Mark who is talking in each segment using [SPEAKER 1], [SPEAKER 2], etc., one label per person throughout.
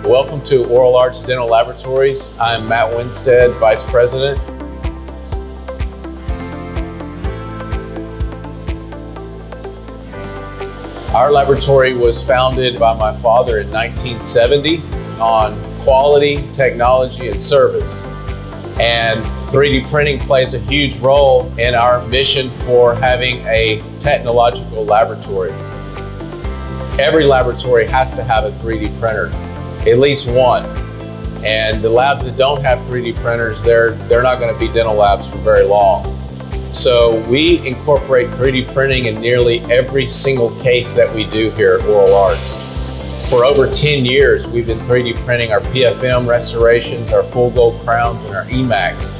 [SPEAKER 1] Welcome to Oral Arts Dental Laboratories. I'm Matt Winstead, Vice President. Our laboratory was founded by my father in 1970 on quality, technology, and service. And 3D printing plays a huge role in our mission for having a technological laboratory. Every laboratory has to have a 3D printer, at least one. And the labs that don't have 3D printers, they're not going to be dental labs for very long. So we incorporate 3D printing in nearly every single case that we do here at Oral Arts. For over 10 years, we've been 3D printing our PFM restorations, our full gold crowns, and our EMAX.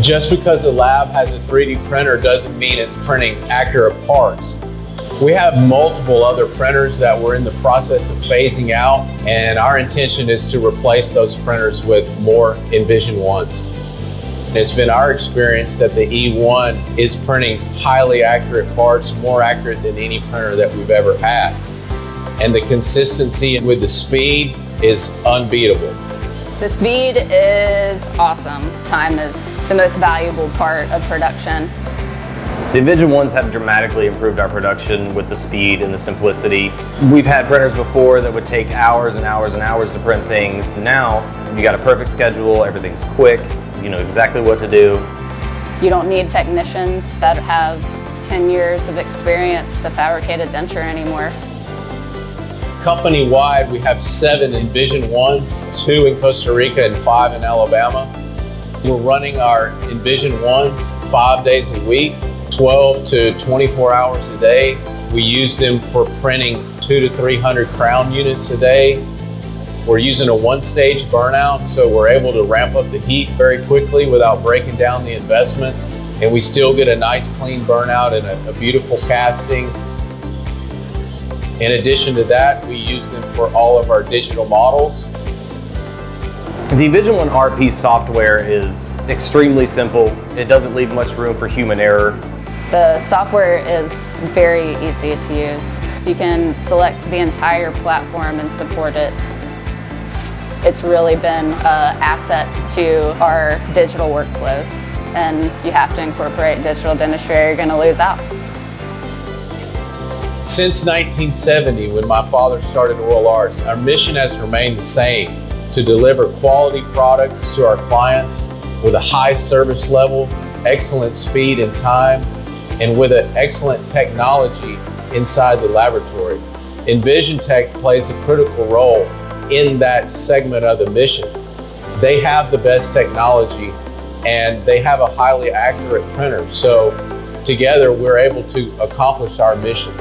[SPEAKER 1] Just because a lab has a 3D printer doesn't mean it's printing accurate parts. We have multiple other printers that we're in the process of phasing out, and our intention is to replace those printers with more Envision Ones. It's been our experience that the E1 is printing highly accurate parts, more accurate than any printer that we've ever had. And the consistency with the speed is unbeatable.
[SPEAKER 2] The speed is awesome. Time is the most valuable part of production.
[SPEAKER 3] The Envision Ones have dramatically improved our production with the speed and the simplicity. We've had printers before that would take hours and hours and hours to print things. Now, you got a perfect schedule, everything's quick, you know exactly what to do.
[SPEAKER 2] You don't need technicians that have 10 years of experience to fabricate a denture anymore.
[SPEAKER 1] Company-wide, we have 7 Envision Ones, 2 in Costa Rica and 5 in Alabama. We're running our Envision Ones 5 days a week, 12 to 24 hours a day. We use them for printing 200 to 300 crown units a day. We're using a one-stage burnout, so we're able to ramp up the heat very quickly without breaking down the investment. And we still get a nice clean burnout and a beautiful casting. In addition to that, we use them for all of our digital models.
[SPEAKER 3] The Envision One RP software is extremely simple. It doesn't leave much room for human error.
[SPEAKER 2] The software is very easy to use. So you can select the entire platform and support it. It's really been an asset to our digital workflows, and you have to incorporate digital dentistry or you're going to lose out.
[SPEAKER 1] Since 1970, when my father started Oral Arts, our mission has remained the same: to deliver quality products to our clients with a high service level, excellent speed and time, and with an excellent technology inside the laboratory. EnvisionTEC plays a critical role in that segment of the mission. They have the best technology and they have a highly accurate printer. So together we're able to accomplish our mission.